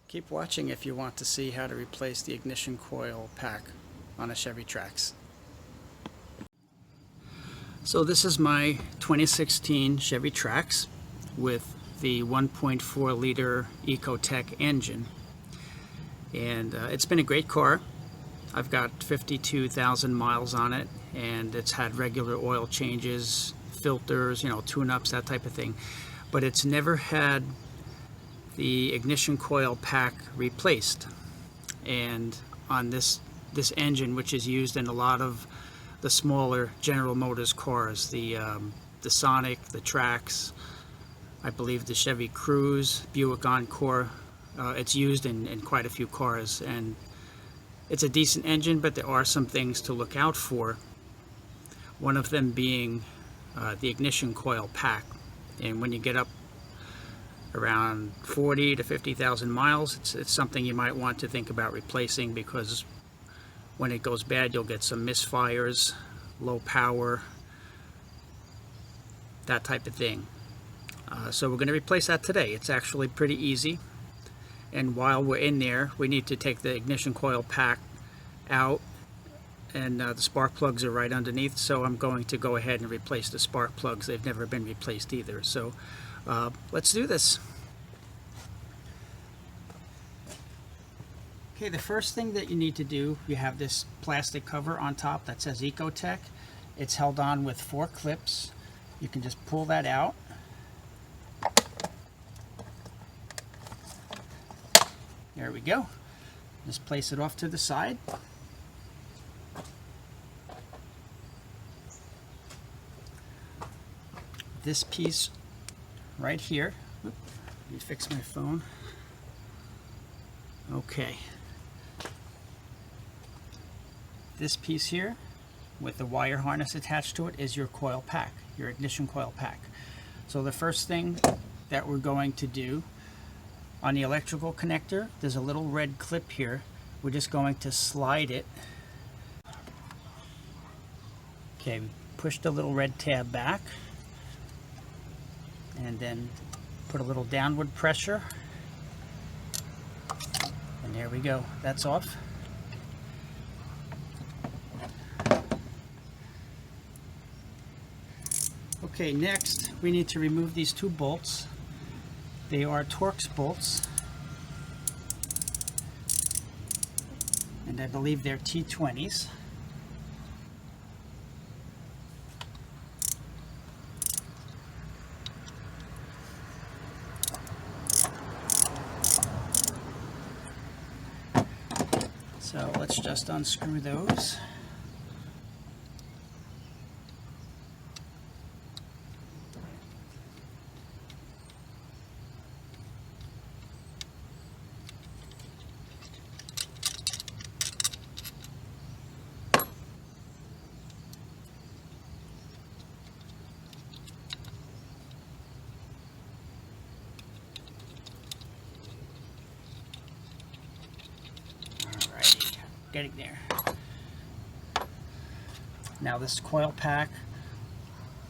Keep watching if you want to see how to replace the ignition coil pack on a Chevy Trax. So this is my 2016 Chevy Trax with the 1.4 liter Ecotec engine, and it's been a great car. I've got 52,000 miles on it, and it's had regular oil changes, filters, tune-ups, that type of thing, but it's never had the ignition coil pack replaced. And on this engine, which is used in a lot of the smaller General Motors cars, the Sonic, the Trax, I believe the Chevy Cruze, Buick Encore, it's used in quite a few cars, and it's a decent engine, but there are some things to look out for. One of them being the ignition coil pack. And when you get up around 40 to 50,000 miles, it's something you might want to think about replacing, because when it goes bad, you'll get some misfires, low power, that type of thing. So we're going to replace that today. It's actually pretty easy. And while we're in there, we need to take the ignition coil pack out, and the spark plugs are right underneath, so I'm going to go ahead and replace the spark plugs. They've never been replaced either. So let's do this. Okay, the first thing that you need to do, you have this plastic cover on top that says Ecotec. It's held on with 4 clips. You can just pull that out. There we go. Just place it off to the side. This piece right here, let me fix my phone. Okay. This piece here with the wire harness attached to it is your coil pack, your ignition coil pack. So the first thing that we're going to do, on the electrical connector, there's a little red clip here. We're just going to slide it. Okay, push the little red tab back, and then put a little downward pressure, and there we go. That's off. Okay, next we need to remove these 2 bolts. They are Torx bolts, and I believe they're T20s. So let's just unscrew those. Getting there. Now this coil pack,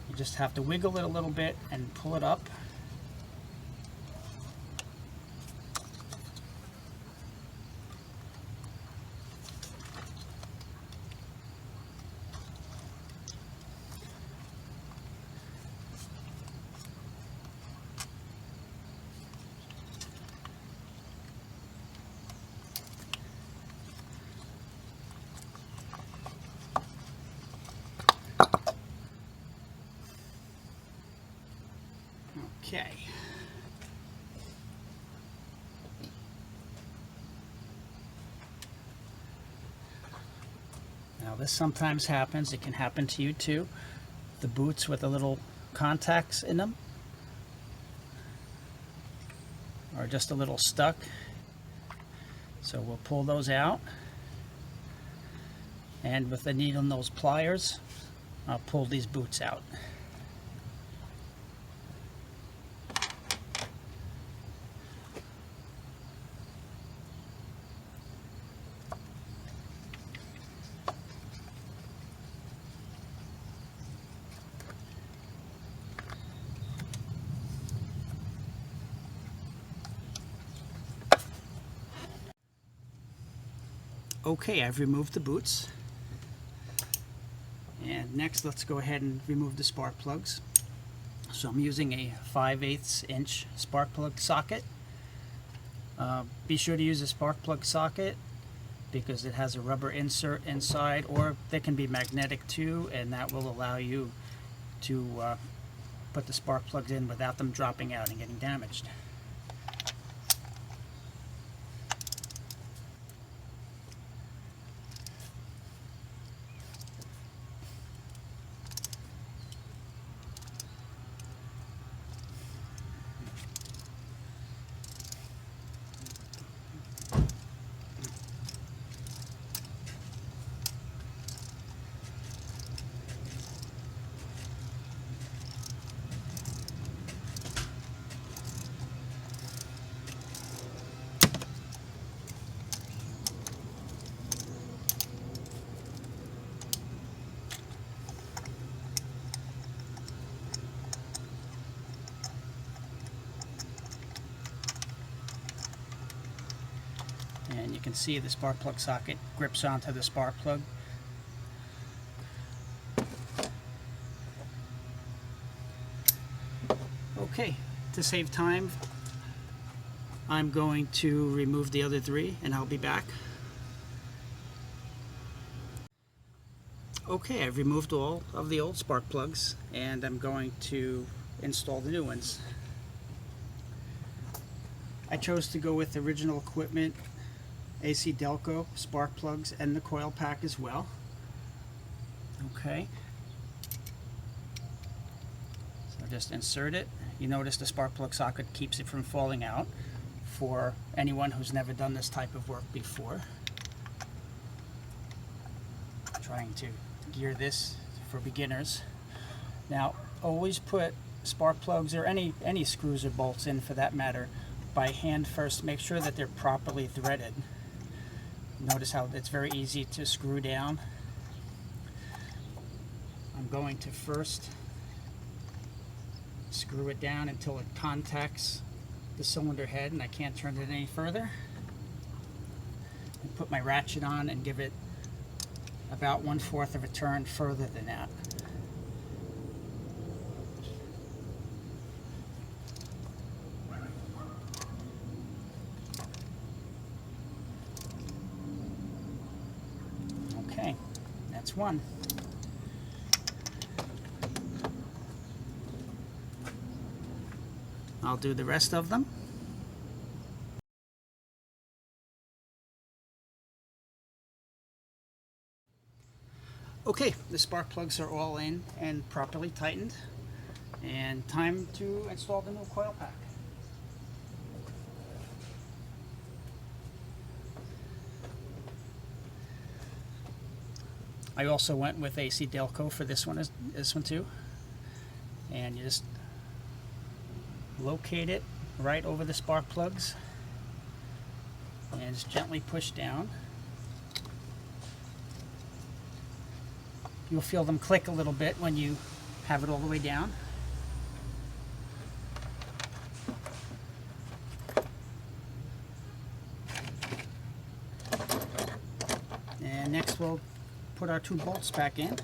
you just have to wiggle it a little bit and pull it up. Okay. Now this sometimes happens. It can happen to you too. The boots with the little contacts in them are just a little stuck. So we'll pull those out. And with the needle and those pliers, I'll pull these boots out. Okay, I've removed the boots. And next, let's go ahead and remove the spark plugs. So I'm using a 5/8 inch spark plug socket. Be sure to use a spark plug socket because it has a rubber insert inside, or they can be magnetic too, and that will allow you to put the spark plugs in without them dropping out and getting damaged. And you can see the spark plug socket grips onto the spark plug. Okay, to save time, I'm going to remove the other three and I'll be back. Okay, I've removed all of the old spark plugs and I'm going to install the new ones. I chose to go with the original equipment, AC Delco spark plugs, and the coil pack as well. Okay, so just insert it. You notice the spark plug socket keeps it from falling out for anyone who's never done this type of work before. I'm trying to gear this for beginners. Now, always put spark plugs or any screws or bolts in, for that matter, by hand first. Make sure that they're properly threaded. Notice how it's very easy to screw down. I'm going to first screw it down until it contacts the cylinder head and I can't turn it any further. And put my ratchet on and give it about 1/4 of a turn further than that. Okay, that's one. I'll do the rest of them. Okay, the spark plugs are all in and properly tightened, and time to install the new coil pack. I also went with AC Delco for this one too, and you just locate it right over the spark plugs and just gently push down. You'll feel them click a little bit when you have it all the way down. And next we'll put our two bolts back in.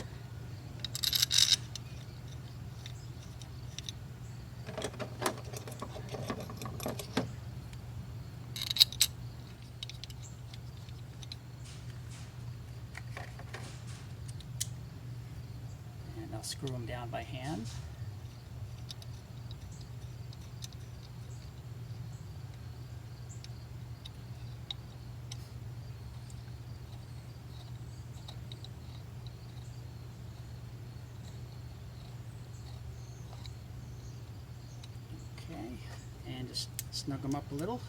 I'll screw them down by hand. Okay, and just snug them up a little.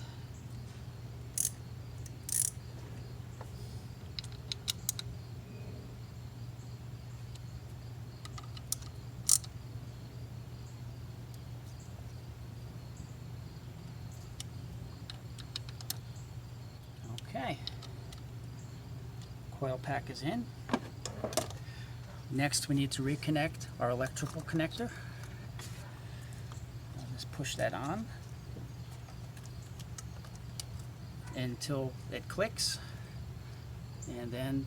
Okay, coil pack is in. Next we need to reconnect our electrical connector. I'll just push that on until it clicks. and then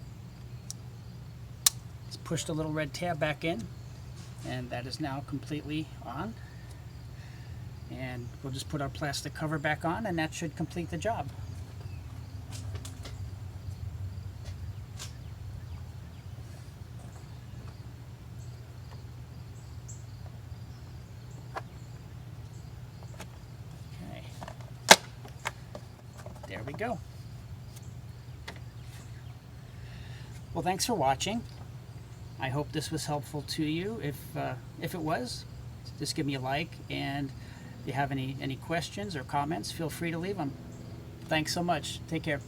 just push the little red tab back in, and that is now completely on. And we'll just put our plastic cover back on, and that should complete the job. Okay. There we go. Well, thanks for watching. I hope this was helpful to you. If it was, just give me a like, and if you have any questions or comments, feel free to leave them. Thanks so much. Take care.